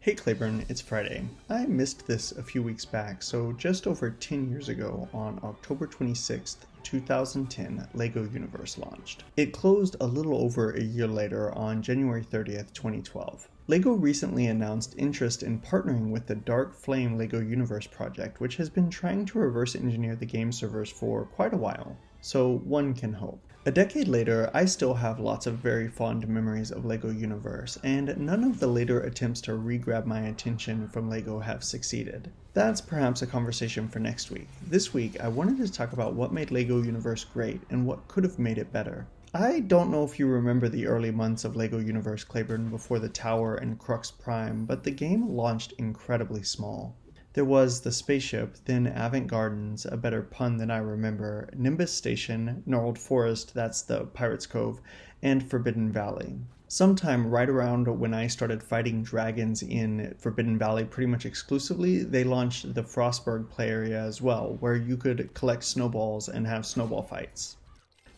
Hey Claiborne, it's Friday. I missed this a few weeks back, so just over 10 years ago, on October 26th, 2010, LEGO Universe launched. It closed a little over a year later on January 30th, 2012. LEGO recently announced interest in partnering with the Dark Flame LEGO Universe project, which has been trying to reverse engineer the game servers for quite a while, so one can hope. A decade later, I still have lots of very fond memories of LEGO Universe, and none of the later attempts to re-grab my attention from LEGO have succeeded. That's perhaps a conversation for next week. This week, I wanted to talk about what made LEGO Universe great and what could have made it better. I don't know if you remember the early months of LEGO Universe, Claiborne, before the Tower and Crux Prime, but the game launched incredibly small. There was the spaceship, then Avant Gardens, a better pun than I remember, Nimbus Station, Gnarled Forest, that's the Pirate's Cove, and Forbidden Valley. Sometime right around when I started fighting dragons in Forbidden Valley pretty much exclusively, they launched the Frostburg play area as well, where you could collect snowballs and have snowball fights.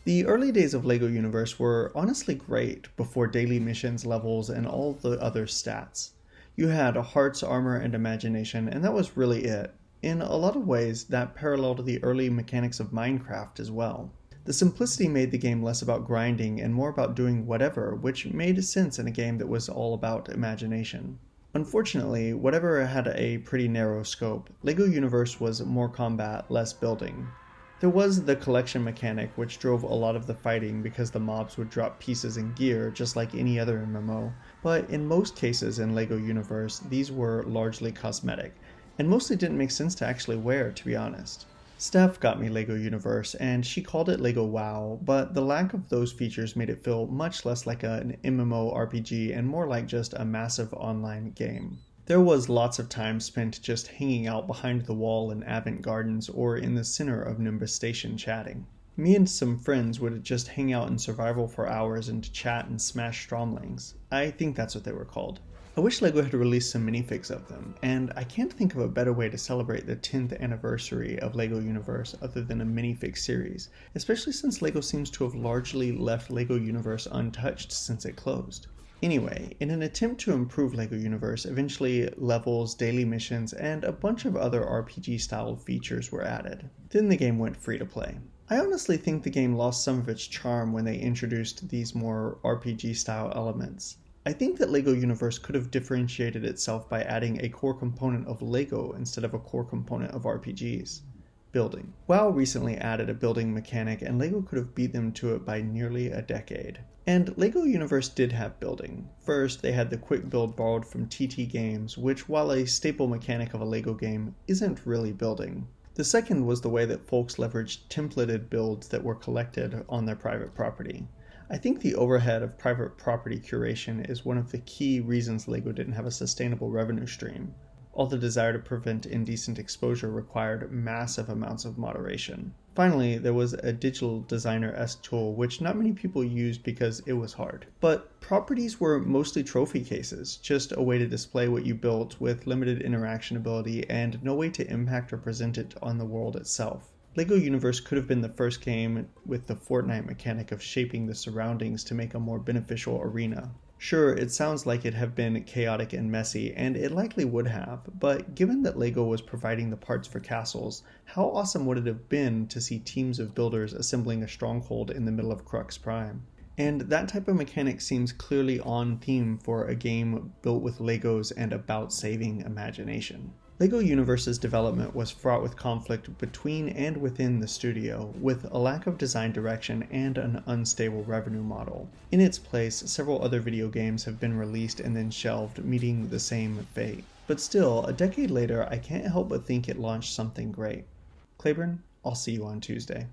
The early days of LEGO Universe were honestly great before daily missions, levels, and all the other stats. You had hearts, armor, and imagination, and that was really it. In a lot of ways, that paralleled the early mechanics of Minecraft as well. The simplicity made the game less about grinding and more about doing whatever, which made sense in a game that was all about imagination. Unfortunately, whatever had a pretty narrow scope, LEGO Universe was more combat, less building. There was the collection mechanic, which drove a lot of the fighting because the mobs would drop pieces and gear just like any other MMO, but in most cases in LEGO Universe, these were largely cosmetic, and mostly didn't make sense to actually wear, to be honest. Steph got me LEGO Universe, and she called it LEGO WoW, but the lack of those features made it feel much less like an MMO RPG and more like just a massive online game. There was lots of time spent just hanging out behind the wall in Avant Gardens or in the center of Nimbus Station chatting. Me and some friends would just hang out in survival for hours and chat and smash stromlings. I think that's what they were called. I wish LEGO had released some minifigs of them, and I can't think of a better way to celebrate the 10th anniversary of LEGO Universe other than a minifig series, especially since LEGO seems to have largely left LEGO Universe untouched since it closed. Anyway, in an attempt to improve LEGO Universe, eventually levels, daily missions, and a bunch of other RPG-style features were added. Then the game went free to play. I honestly think the game lost some of its charm when they introduced these more RPG-style elements. I think that LEGO Universe could have differentiated itself by adding a core component of LEGO instead of a core component of RPGs. Building. WoW recently added a building mechanic, and LEGO could have beat them to it by nearly a decade. And LEGO Universe did have building. First, they had the quick build borrowed from TT Games, which, while a staple mechanic of a LEGO game, isn't really building. The second was the way that folks leveraged templated builds that were collected on their private property. I think the overhead of private property curation is one of the key reasons LEGO didn't have a sustainable revenue stream. All the desire to prevent indecent exposure required massive amounts of moderation. Finally, there was a digital designer-esque tool which not many people used because it was hard. But properties were mostly trophy cases, just a way to display what you built with limited interaction ability and no way to impact or present it on the world itself. LEGO Universe could have been the first game with the Fortnite mechanic of shaping the surroundings to make a more beneficial arena. Sure, it sounds like it'd have been chaotic and messy, and it likely would have, but given that LEGO was providing the parts for castles, how awesome would it have been to see teams of builders assembling a stronghold in the middle of Crux Prime? And that type of mechanic seems clearly on theme for a game built with Legos and about saving imagination. LEGO Universe's development was fraught with conflict between and within the studio, with a lack of design direction and an unstable revenue model. In its place, several other video games have been released and then shelved, meeting the same fate. But still, a decade later, I can't help but think it launched something great. Claiborne, I'll see you on Tuesday.